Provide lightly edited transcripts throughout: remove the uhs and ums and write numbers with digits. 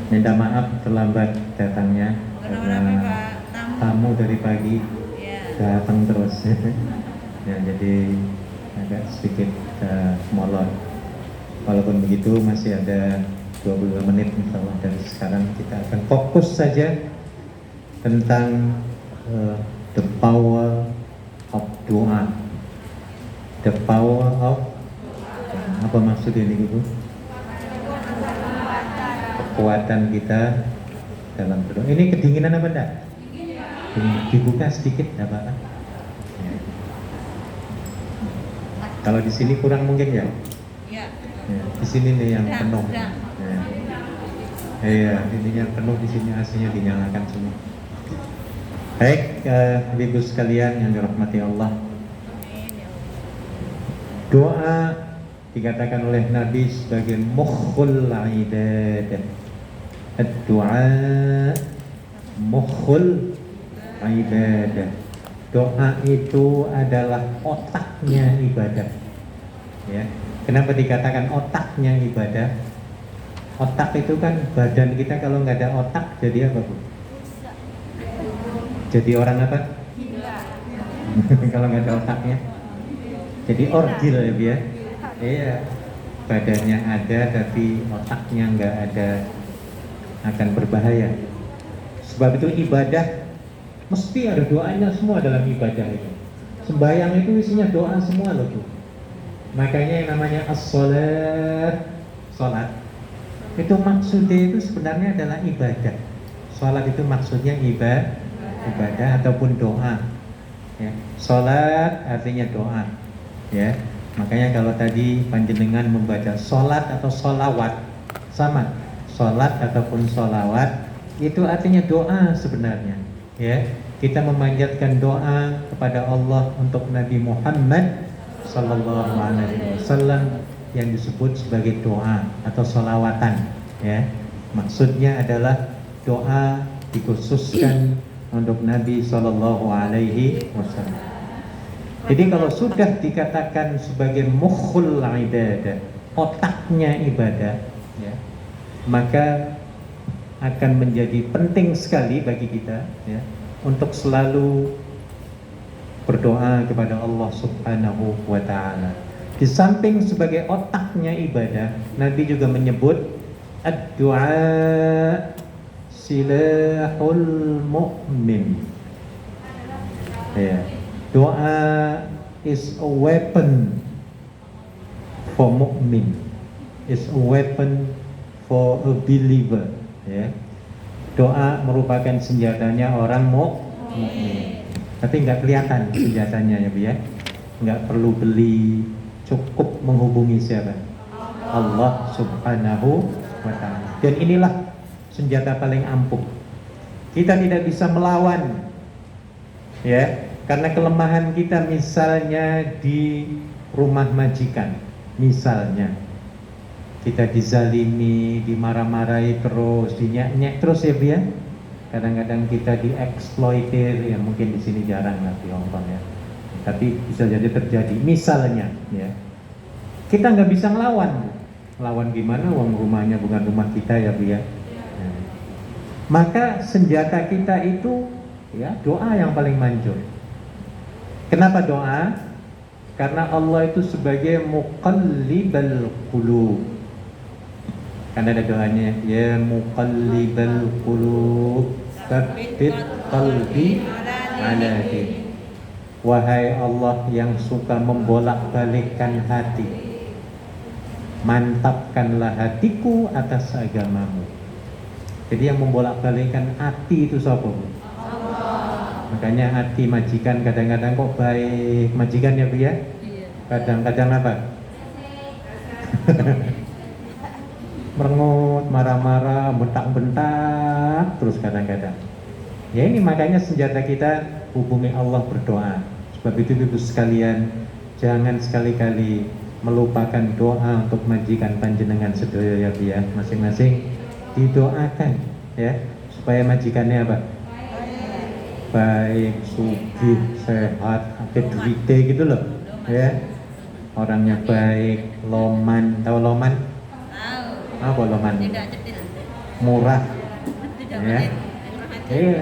Minta maaf terlambat datangnya karena Kenapa Pak? tamu dari pagi Ya. datang terus. Ya, jadi agak sedikit molor. Walaupun begitu masih ada 22 menit insya Allah dari sekarang kita akan fokus saja tentang the power of doa. The power of, apa maksud ini Ibu? Kekuatan kita dalam berdoa. Ini kedinginan apa enggak? Dibuka sedikit enggak apa-apa. Ya. Kalau di sini kurang mungkin ya? Ya. Ya, di sini nih yang Sedang, penuh. sedang. Ya. Iya, ininya penuh di sini, AC-nya dinyalakan semua. Baik, Ibu sekalian yang dirahmati Allah. Amin ya Allah. Doa dikatakan oleh Nabi sebagai mukhul ibadah. Doa mukhul ibadah. Doa itu adalah otaknya ibadah. Ya. Kenapa dikatakan otaknya ibadah? Otak itu kan badan kita, kalau nggak ada otak jadi apa Bu? Jadi orang apa? Kalau nggak ada otaknya? Jadi orgil ya Bu ya? Iya. Badannya ada tapi otaknya nggak ada, akan berbahaya. Sebab itu ibadah mesti ada doanya semua dalam ibadah itu. Sembahyang itu isinya doa semua loh Bu. Makanya yang namanya as-sholat, sholat itu maksudnya itu sebenarnya adalah ibadah. Sholat itu maksudnya ibadah ataupun doa. Ya. Sholat artinya doa. Ya. Makanya kalau tadi panjenengan membaca sholat atau sholawat sama. Sholat ataupun sholawat itu artinya doa sebenarnya. Ya. Kita memanjatkan doa kepada Allah untuk Nabi Muhammad Sallallahu Alaihi Wasallam yang disebut sebagai doa atau sholawatan. Ya. Maksudnya adalah doa dikhususkan untuk Nabi Sallallahu Alaihi Wasallam. Jadi kalau sudah dikatakan sebagai mukhul ibadah, otaknya ibadah, ya, maka akan menjadi penting sekali bagi kita, ya, untuk selalu berdoa kepada Allah Subhanahu wa Ta'ala. Di samping sebagai otaknya ibadah, Nabi juga menyebut ad-du'a silahul mu'min. Ya. Doa is a weapon for mu'min, is a weapon for a believer. Ya. Doa merupakan senjatanya orang mukmin. Tapi nggak kelihatan senjatanya ya Bu ya. Nggak perlu beli, cukup menghubungi siapa? Allah Subhanahu wa Ta'ala. Dan inilah senjata paling ampuh. Kita tidak bisa melawan, ya, karena kelemahan kita misalnya di rumah majikan, misalnya kita dizalimi, dimarah-marahi terus, dinyak-nyak terus ya Bu ya. Kadang-kadang kita dieksploitir, ya mungkin di sini jarang lah di Hongkong ya, tapi bisa jadi terjadi. Misalnya, ya, kita nggak bisa ngelawan. Lawan gimana? Uang rumahnya bukan rumah kita ya Bu ya. Nah, maka senjata kita itu ya doa yang paling manjur. Kenapa doa? Karena Allah itu sebagai muqallibal qulub. Karena ada doanya, ya muqallibal qulub tsabbit qalbi ala dinik. Wahai Allah yang suka membolak-balikkan hati, mantapkanlah hatiku atas agamamu. Jadi yang membolak-balikkan hati itu siapa? Allah. Makanya hati majikan kadang-kadang kok baik, majikan ya Bu ya? Kadang-kadang apa? Merengut, marah-marah, bentak-bentak terus kadang-kadang. Ya ini makanya senjata kita hubungi Allah, berdoa. Sebab itu Ibu sekalian, jangan sekali-kali melupakan doa untuk majikan panjenengan sedaya ya Bu ya. Masing-masing didoakan ya supaya majikannya apa? Baik, sugih, sehat, ada duitnya gitu loh ya. Orangnya baik, loman, tahu loman? Tahu. Apa loman? Tidak cetil. murah, ya. Iya.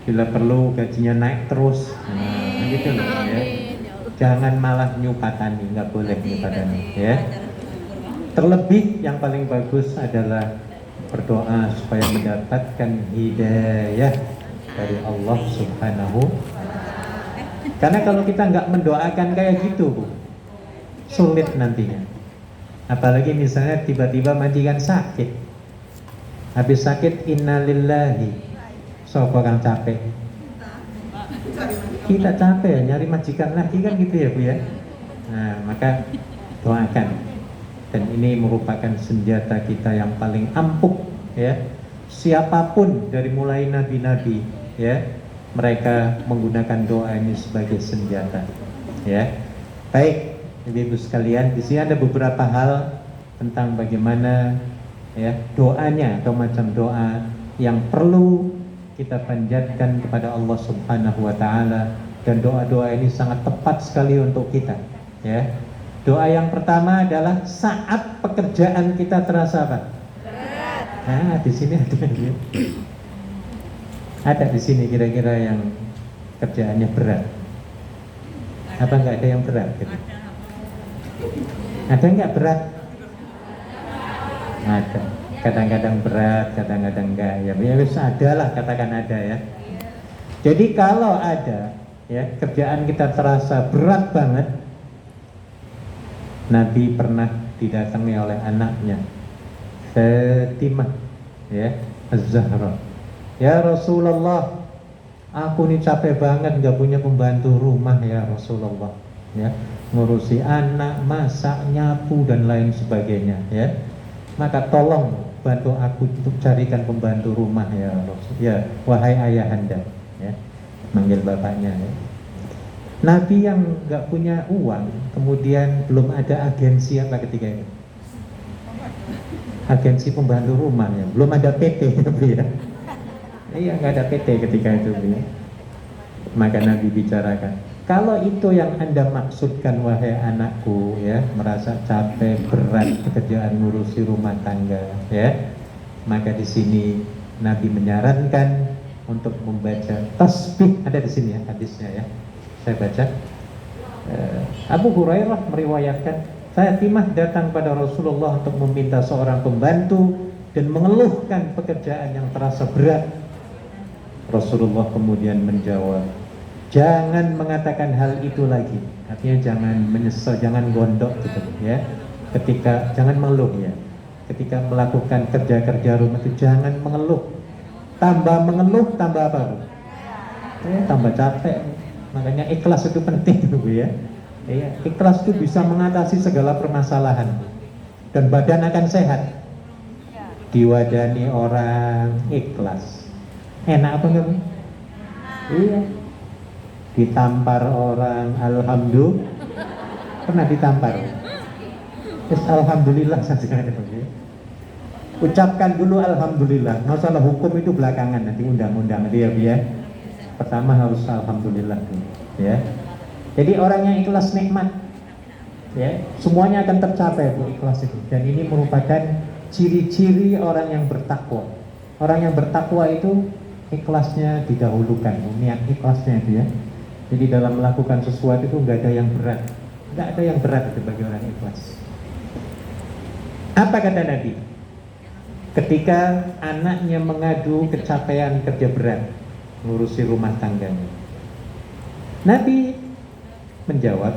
Bila perlu gajinya naik terus, nah, gitu loh ya. Jangan malah nyupatani, nggak boleh nyupatani, ya. Terlebih yang paling bagus adalah berdoa supaya mendapatkan hidayah dari Allah Subhanahu. Karena kalau kita nggak mendoakan kayak gitu, Bu, sulit nantinya. Apalagi misalnya tiba-tiba majikan sakit, habis sakit innalillahi, so orang capek, kita capek nyari majikan lagi kan gitu ya Bu ya. Nah maka doakan. Dan ini merupakan senjata kita yang paling ampuh, ya. Siapapun dari mulai nabi-nabi, ya, mereka menggunakan doa ini sebagai senjata, ya. Baik, Ibu-ibu sekalian, di sini ada beberapa hal tentang bagaimana, ya, doanya atau macam doa yang perlu kita panjatkan kepada Allah Subhanahu wa taala, dan doa-doa ini sangat tepat sekali untuk kita, ya. Doa yang pertama adalah saat pekerjaan kita terasa apa? Berat. Nah, di sini ada ya. Ada di sini kira-kira yang kerjaannya berat. Apa nggak ada yang berat? Gitu? Ada nggak berat? Ada. Kadang-kadang berat, kadang-kadang enggak. Ya, wis ada lah, katakan ada ya. Jadi kalau ada, ya, kerjaan kita terasa berat banget. Nabi pernah didatangi oleh anaknya Fatimah, ya, Az-Zahra. Ya Rasulullah, aku ini capek banget nggak punya pembantu rumah ya Rasulullah, ya, ngurusi anak, masak, nyapu dan lain sebagainya, ya. Maka tolong bantu aku untuk carikan pembantu rumah ya Rasul, ya wahai ayahanda, ya, manggil bapaknya, ya. Nabi yang nggak punya uang, kemudian belum ada agensi apa ketika itu? Agensi pembantu rumah, ya, belum ada PT, ya. Iya, nggak ada PT ketika itu, ya. Maka Nabi bicarakan, kalau itu yang Anda maksudkan wahai anakku, ya, merasa capek berat pekerjaan ngurusi rumah tangga, ya, maka di sini Nabi menyarankan untuk membaca tasbih. Ada di sini ya hadisnya, ya. Saya baca, Abu Hurairah meriwayatkan, Fatimah datang pada Rasulullah untuk meminta seorang pembantu dan mengeluhkan pekerjaan yang terasa berat. Rasulullah kemudian menjawab, jangan mengatakan hal itu lagi. Artinya jangan menyesal, jangan gondok gitu, ya. Ketika jangan mengeluh, ya. Ketika melakukan kerja-kerja rumah itu jangan mengeluh. Tambah mengeluh, tambah apa, Bu? Ya, tambah capek. Makanya ikhlas itu penting, Bu, ya. Iya, ikhlas itu bisa mengatasi segala permasalahan dan badan akan sehat. Diwadani orang ikhlas, enak apa enggak, Bu? Iya. Ditampar orang, alhamdulillah. Pernah ditampar? Yes, alhamdulillah saja. Ucapkan dulu alhamdulillah. Masalah hukum itu belakangan, nanti undang-undang dia, ya. Pertama harus alhamdulillah dulu, ya. Jadi orang yang ikhlas nikmat, ya, semuanya akan tercapai, Bu, ikhlas itu. Dan ini merupakan ciri-ciri orang yang bertakwa. Orang yang bertakwa itu ikhlasnya didahulukan, niat ikhlasnya itu, ya. Jadi dalam melakukan sesuatu itu nggak ada yang berat, nggak ada yang berat itu bagi orang ikhlas. Apa kata Nabi? Ketika anaknya mengadu kecapean kerja berat, ngurusi rumah tangganya, Nabi menjawab,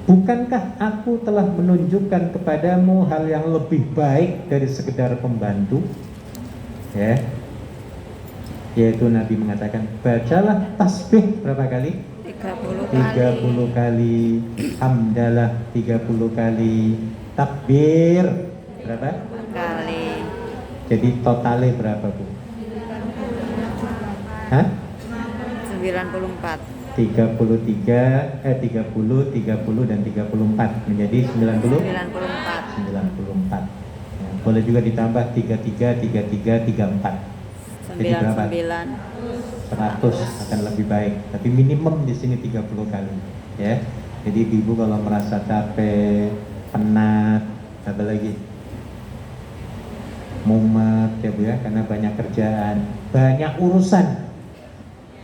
bukankah aku telah menunjukkan kepadamu hal yang lebih baik dari sekedar pembantu? Ya, yaitu Nabi mengatakan, bacalah tasbih berapa kali? 30 kali, hamdalah 30 kali, takbir berapa? Kali. Jadi totalnya berapa, Bu? Hah? 94. 30, 30 dan 34 menjadi 90? 94. 94. Ya, boleh juga ditambah 33, 34. Jadi berapa? 100 akan lebih baik. Tapi minimum di sini 30 kali, ya. Jadi ibu kalau merasa capek, penat, apa lagi? mumet ya Bu ya, karena banyak kerjaan, banyak urusan,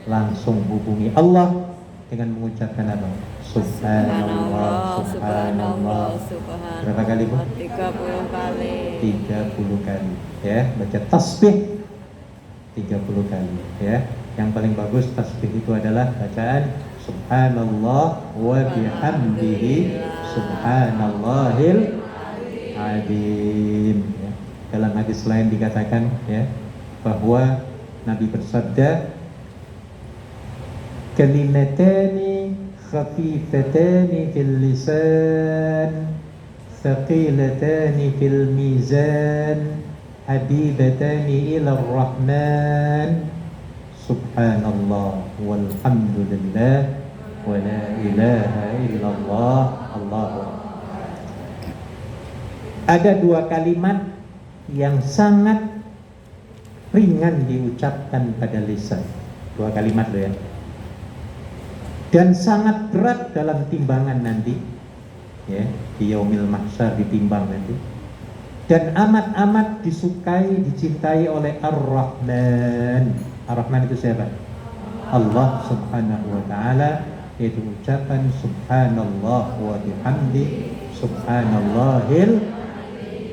langsung hubungi Allah dengan mengucapkan apa? Subhanallah, subhanallah. Berapa kali Bu? 30 kali. 30 kali ya, baca tasbih 30 kali ya. Yang paling bagus tasbih itu adalah bacaan subhanallah wa bihamdihi subhanallahil azim ya. Dalam hadis lain dikatakan ya bahwa Nabi bersabda, kalimatani khafifatani fil lisan thaqilatani fil mizan habibatani ila rahman subhanallah walhamdulillah wa la ilaha illallah Allahu akbar. Ada dua kalimat yang sangat ringan diucapkan pada lisan. Dua kalimat loh ya. Dan sangat berat dalam timbangan nanti ya, di yaumil mahsyar ditimbang nanti. Dan amat-amat disukai, dicintai oleh Ar-Rahman. Ar-Rahman itu siapa? Allah subhanahu wa ta'ala, yaitu ucapan subhanallah wa bihamdi subhanallahil.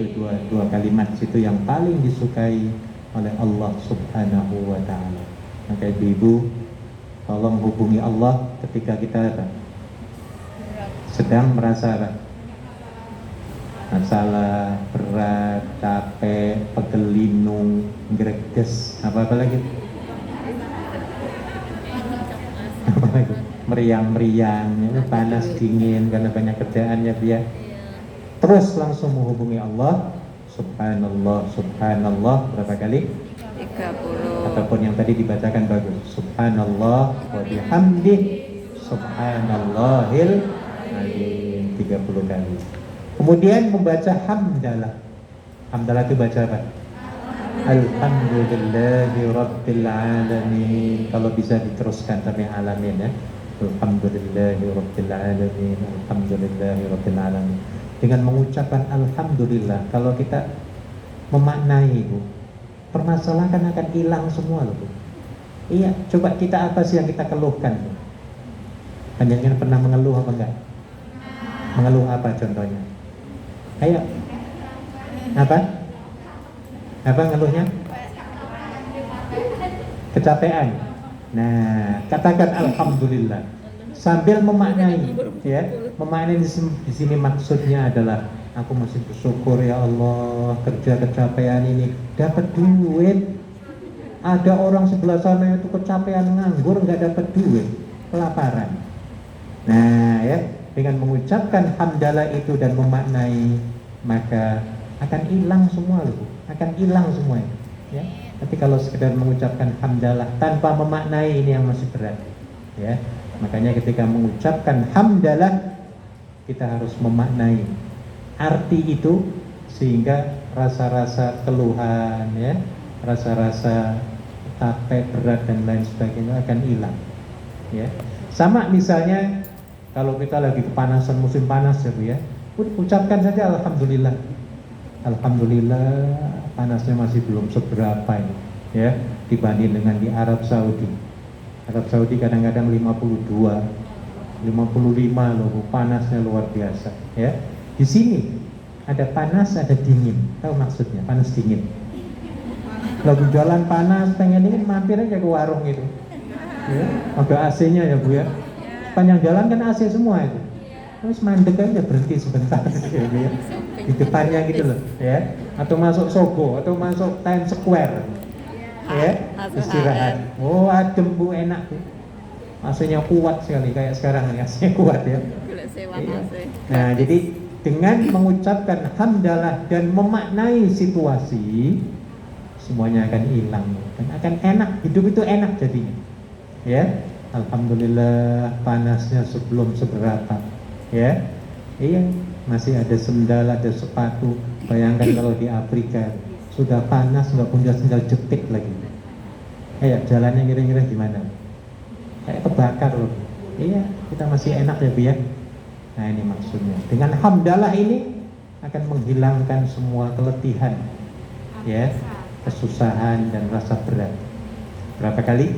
Itu dua kalimat situ yang paling disukai oleh Allah subhanahu wa ta'ala. Maka ibu-ibu tolong hubungi Allah ketika kita sedang merasa masalah, berat, capek, pegelinung, greges, apa lagi? Meriang-meriang, ya, panas dingin karena banyak kerjaan ya biar. Terus langsung menghubungi Allah. Subhanallah, subhanallah berapa kali? 30. Ataupun yang tadi dibacakan bagus. Subhanallah wa bihamdih subhanallahil azim 30 kali. Kemudian membaca hamdalah. Hamdalah itu baca apa? Alhamdulillahi rabbil alamin. Kalau bisa diteruskan sampai alamin ya. Alhamdulillahi rabbil alamin. Alhamdulillahi rabbil alamin. Dengan mengucapkan alhamdulillah, kalau kita memaknai Bu, permasalahan akan hilang semua loh Bu. Iya, coba kita apa sih yang kita keluhkan Bu? Panjenengan pernah mengeluh apa enggak? Mengeluh apa contohnya? Ayo. Apa? Apa ngeluhnya? Kecapean. Nah, katakan alhamdulillah sambil memaknai ya. Memaknai di sini maksudnya adalah aku masih bersyukur ya Allah, kerja kecapean ini dapat duit. Ada orang sebelah sana itu kecapean nganggur nggak dapat duit, kelaparan. Nah, ya, dengan mengucapkan hamdalah itu dan memaknai, maka akan hilang semua loh, akan hilang semua ya. Tapi kalau sekedar mengucapkan hamdalah tanpa memaknai, ini yang masih berat ya. Makanya ketika mengucapkan hamdalah kita harus memaknai arti itu sehingga rasa-rasa keluhan ya, rasa-rasa capek, berat dan lain sebagainya akan hilang ya. Sama misalnya kalau kita lagi kepanasan musim panas ya Bu ya, ucapkan saja alhamdulillah. Alhamdulillah panasnya masih belum seberapa ini ya dibanding dengan di Arab Saudi. Arab Saudi kadang-kadang 52, 55 loh Bu, panasnya luar biasa ya. Di sini ada panas, ada dingin. Tahu maksudnya panas dingin? Lagi jalan panas, pengen dingin, mampir aja ke warung itu. Ya, ada AC-nya ya Bu ya. Sepanjang jalan kan AC semua itu. Terus mandek aja berhenti sebentar ya, Bu ya. Di depannya gitu loh ya. Atau masuk Sogo atau masuk Times Square. Ya, istirahat. Oh, adem Bu, enak Bu. AC-nya kuat sekali kayak sekarang nih, AC-nya kuat ya. Iya. Nah, jadi dengan mengucapkan hamdalah dan memaknai situasi, semuanya akan hilang dan akan enak, hidup itu enak jadinya. Ya. Alhamdulillah panasnya sebelum seberapa. Ya. Iya, masih ada sendal, ada sepatu. Bayangkan kalau di Afrika sudah panas nggak punya sendal jepit lagi. Jalannya kira-kira gimana? Kayak kebakar loh. Iya, kita masih enak ya Bu ya. Nah, ini maksudnya. Dengan hamdalah ini akan menghilangkan semua keletihan ya, kesusahan dan rasa berat. Berapa kali?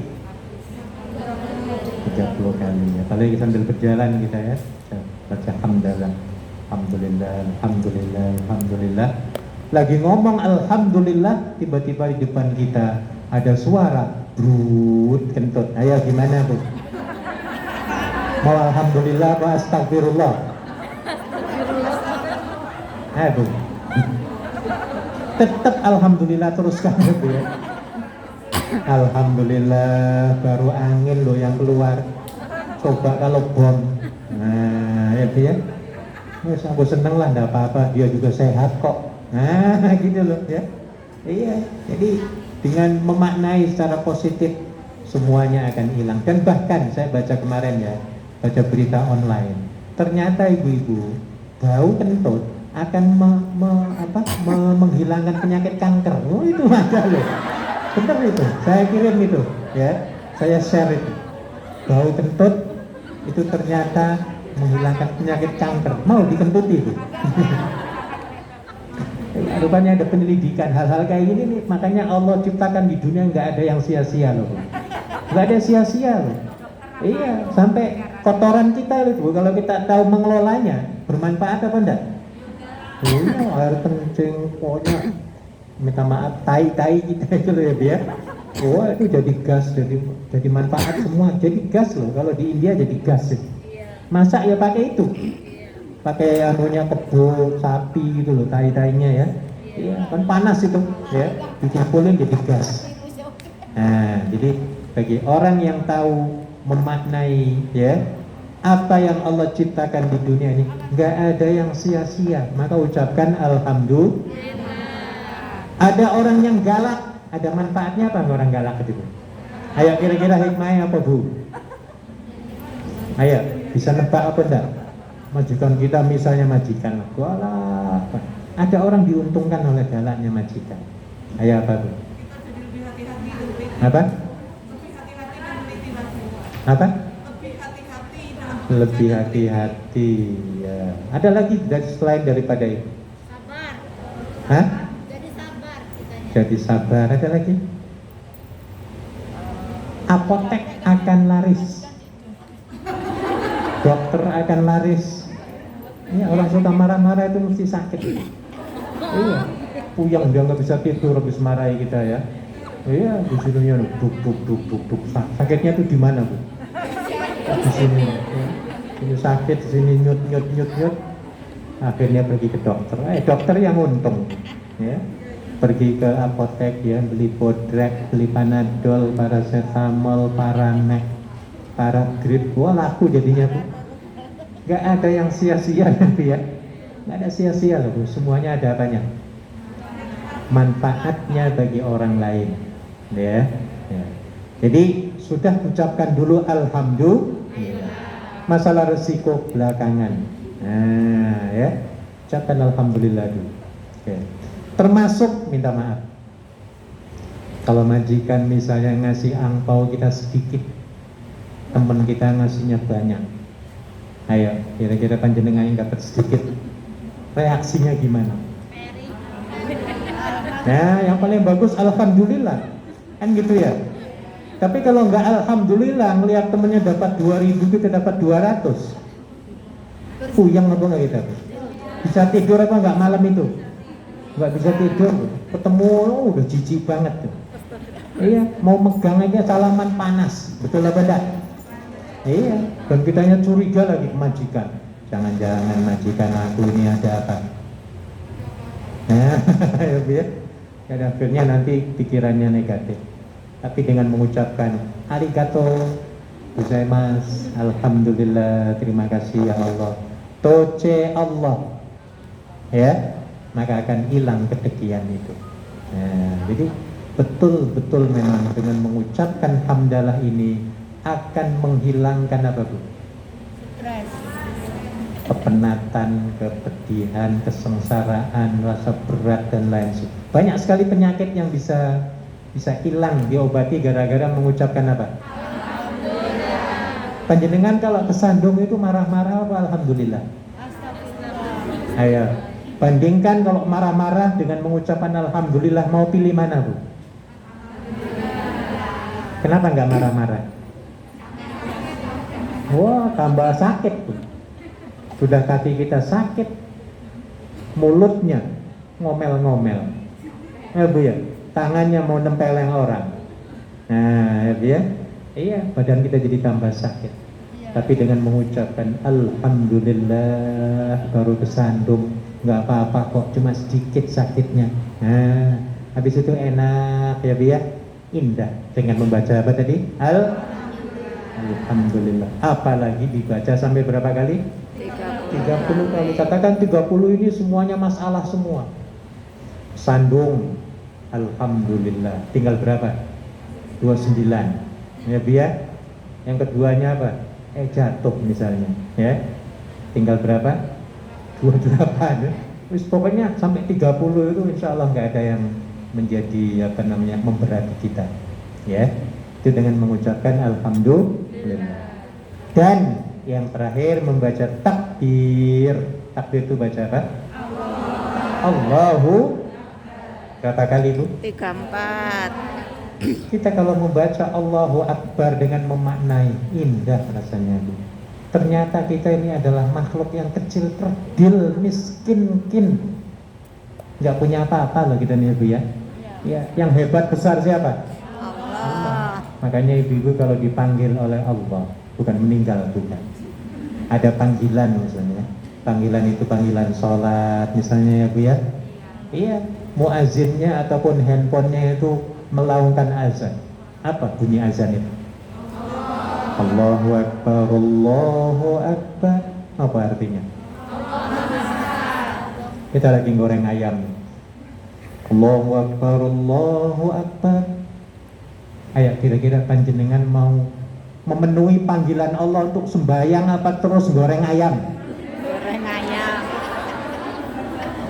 30 kali ya. Kalau kita sambil berjalan kita ya, baca hamdalah, alhamdulillah, alhamdulillah, alhamdulillah. Lagi ngomong alhamdulillah, tiba-tiba di depan kita ada suara brut kentut. Ayo gimana Bu? Mau alhamdulillah apa astagfirullah? Bu. Tetap alhamdulillah teruskan Bu ya. Alhamdulillah baru angin loh yang keluar. Coba kalau bom. Nah ya Bu ya. Wes aku seneng lah, enggak apa-apa, dia juga sehat kok. Nah gitu loh ya. Iya, jadi dengan memaknai secara positif semuanya akan hilang. Dan bahkan saya baca kemarin ya, baca berita online, ternyata ibu-ibu bau kentut akan menghilangkan penyakit kanker. Oh itu ada loh, bener itu, saya kirim itu ya, saya share itu. Bau kentut itu ternyata menghilangkan penyakit kanker. Mau dikentuti itu. Rupanya ada penyelidikan hal-hal kayak gini nih, makanya Allah ciptakan di dunia nggak ada yang sia-sia loh, nggak ada sia-sia loh. Iya, sampai kotoran kita itu kalau kita tahu mengelolanya bermanfaat apa enggak? Iya, air kencing, pokoknya minta maaf, tai kita itu loh ya biar. Oh itu jadi gas, jadi manfaat semua, jadi gas loh. Kalau di India jadi gas sih. Masak ya pakai itu, pakai anunya kebo sapi gitu loh, tai-tainya ya. Iya, kan panas itu ya, dikumpulin jadi gas. Nah, jadi bagi orang yang tahu memaknai ya apa yang Allah ciptakan di dunia ini, nggak ada yang sia-sia, maka ucapkan alhamdulillah. Ada orang yang galak, ada manfaatnya apa orang galak itu? Ayo kira-kira hikmahnya apa Bu? Ayo, bisa nebak apa enggak? Majikan kita misalnya majikan, walah, ada orang diuntungkan oleh galaknya majikan. Ayo apa Bu? Apa? Apa? Lebih hati-hati ya. Ada lagi selain daripada itu? Sabar. Hah? Jadi sabar kitanya. Jadi sabar. Ada lagi? Apotek akan laris, dokter akan laris. Ini orang suka marah-marah itu mesti sakit. Iya, puyeng dia nggak bisa tidur habis marahi kita ya. Iya, di sininya duk. Sakitnya tuh di mana Bu? Di sini. Ya. Ini sakit, di sini nyut. Akhirnya pergi ke dokter. Dokter yang untung, ya. Pergi ke apotek ya, beli Bodrek, beli Panadol, paracetamol, Paramek, Paragrit. Wah laku jadinya Bu. Gak ada yang sia-sia nanti ya. Gak ada sia-sia loh Bu. Semuanya ada apanya? Manfaatnya bagi orang lain. Ya. Jadi sudah ucapkan dulu alhamdulillah. Masalah resiko belakangan. Nah, ya. Ucapkan alhamdulillah dulu. Oke. Termasuk minta maaf. Kalau majikan misalnya ngasih angpau kita sedikit, teman kita ngasihnya banyak. Ayo, kira-kira panjenengan yang dapat sedikit, reaksinya gimana? Nah, yang paling bagus alhamdulillah, kan gitu ya. Tapi kalau nggak alhamdulillah, ngelihat temennya dapat 2.000 kita dapat 200, puyeng apa nggak kita? Bisa tidur apa nggak malam itu? Nggak bisa tidur, ketemu udah jijik banget tuh. Iya, mau megang aja salaman panas, betul apa enggak? Iya, dan kitanya curiga lagi ke majikan. Jangan-jangan majikan aku ini ada apa? Nah, ya, dan akhirnya nanti pikirannya negatif. Tapi dengan mengucapkan arigato gozaimasu, alhamdulillah, terima kasih ya Allah, toce Allah, ya, maka akan hilang kedegian itu. Nah, jadi betul-betul memang dengan mengucapkan hamdalah ini akan menghilangkan apa Bu? Stres. Kepenatan, kepedihan, kesengsaraan, rasa berat dan lain sebagainya. Banyak sekali penyakit yang bisa hilang, diobati gara-gara mengucapkan apa? Alhamdulillah. Panjenengan kalau kesandung itu marah-marah apa alhamdulillah? Astagfirullah. Ayo, Bandingkan kalau marah-marah dengan mengucapkan alhamdulillah, mau pilih mana Bu? Kenapa nggak marah-marah? Wah, tambah sakit Bu. Sudah kaki kita sakit, mulutnya ngomel-ngomel. Ya Bu ya, tangannya mau nempeleng orang. Nah, ya Bu ya. Iya, badan kita jadi tambah sakit. Tapi dengan mengucapkan alhamdulillah baru kesandung, nggak apa-apa kok, cuma sedikit sakitnya. Nah, habis itu enak ya Bu ya, indah dengan membaca apa tadi? Alhamdulillah. Apalagi dibaca sampai berapa kali? 30 kali. Katakan 30 ini semuanya masalah semua. Sandung, alhamdulillah. Tinggal berapa? 29. Ya Bu ya. Yang keduanya apa? Jatuh misalnya, ya. Tinggal berapa? 28 ya. Terus pokoknya sampai 30 itu insya Allah nggak ada yang menjadi apa namanya memberati kita, ya. Itu dengan mengucapkan alhamdulillah. Dan yang terakhir membaca takbir. Takbir itu baca apa? Allahu. Berapa kali Bu? 34. Kita kalau membaca Allahu Akbar dengan memaknai, indah rasanya Bu. Ternyata kita ini adalah makhluk yang kecil, kerdil, miskin, nggak punya apa-apa loh kita nih Bu ya. Ya, yang hebat besar siapa? Allah. Makanya ibu-ibu kalau dipanggil oleh Allah, bukan meninggal, bukan. Ada panggilan misalnya. Panggilan itu panggilan sholat misalnya ya Bu ya. Iya, muazzinnya ataupun handphonenya itu melaungkan azan. Apa bunyi azan itu? Allahu Akbar, Allahu Akbar. Apa artinya? Kita lagi goreng ayam. Allahu Akbar, Allahu Akbar. Ayo kira-kira panjenengan mau memenuhi panggilan Allah untuk sembahyang apa terus goreng ayam? Goreng ayam.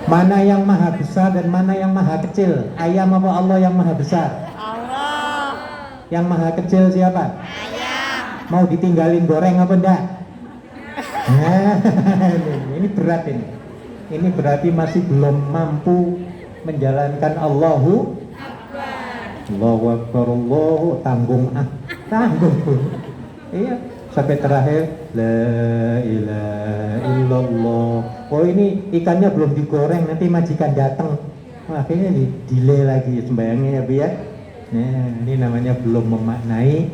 Mana yang maha besar dan mana yang maha kecil? Ayam apa Allah yang maha besar? Allah. Yang maha kecil siapa? Ayam. Mau ditinggalin goreng apa enggak? Nah, ini berat ini. Ini berarti masih belum mampu menjalankan Allahu Akbar, Allahu tanggung iya, sampai terakhir la ilaha illallah. Oh ini ikannya belum digoreng, nanti majikan datang. Akhirnya di delay lagi sembayangnya ya Bu ya. Nah, ini namanya belum memaknai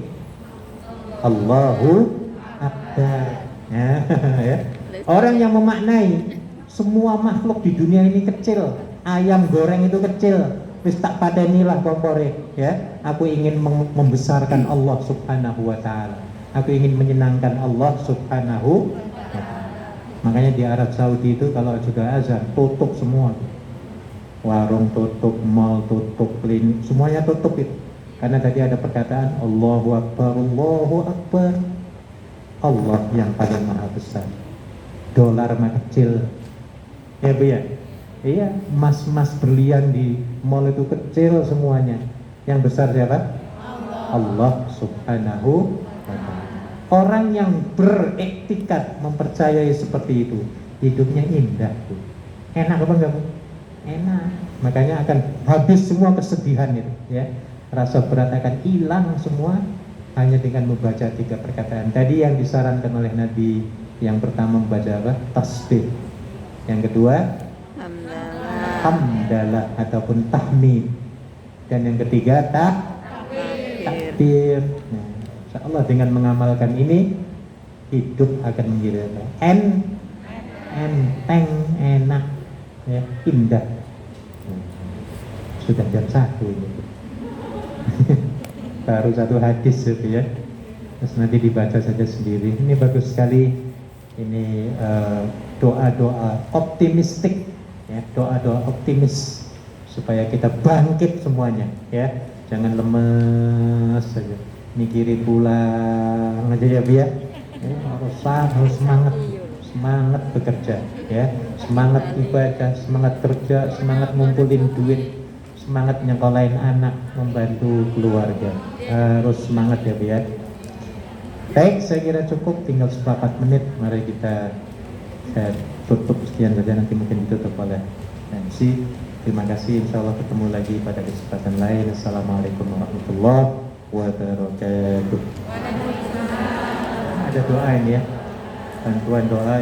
Allahu Akbar. Nah, ya. Orang yang memaknai semua makhluk di dunia ini kecil, ayam goreng itu kecil, wis tak padanilah kompore, ya. Aku ingin membesarkan Allah Subhanahu wa taala. Aku ingin menyenangkan Allah Subhanahu wa taala. Makanya di Arab Saudi itu kalau juga azan tutup semua. Warung tutup, mall tutup, klinik semuanya tutup itu. Karena tadi ada perkataan Allahu Akbar, Allahu Akbar. Allah yang paling maha besar. Dolar mah kecil. Ya Bu ya? Iya, emas-emas berlian di mall itu kecil semuanya. Yang besar siapa? Allah Subhanahu wa ta'ala. Orang yang beriktikad mempercayai seperti itu, hidupnya indah Bu. Enak apa enggak Bu? Enak. Makanya akan habis semua kesedihan itu, ya. Rasa berat akan hilang semua hanya dengan membaca 3 perkataan. Tadi yang disarankan oleh Nabi, yang pertama membaca apa? Tasbih. Yang kedua hamdalah ataupun tahmid. Dan yang ketiga takbir. Nah, insyaallah dengan mengamalkan ini hidup akan menjadi enteng, enak, ya, indah. Sudah jam 1 ini. Baru 1 hadis gitu ya. Terus nanti dibaca saja sendiri. Ini bagus sekali. Ini doa-doa optimistik, ya, doa-doa optimis supaya kita bangkit semuanya, ya. Jangan lemes saja. Mikiri pulang aja ya Bu ya. Harus semangat bekerja, ya. Semangat ibadah, semangat kerja, semangat ngumpulin duit, semangat nyekolahin anak, membantu keluarga. Harus semangat ya Bu ya. Baik, saya kira cukup, tinggal 4 menit. Mari kita Saya tutup sekian saja, nanti mungkin ditutup oleh MC. Terima kasih, insya Allah ketemu lagi pada kesempatan lain. Assalamualaikum warahmatullahi wabarakatuh. Ada doa ini ya, bantuan doa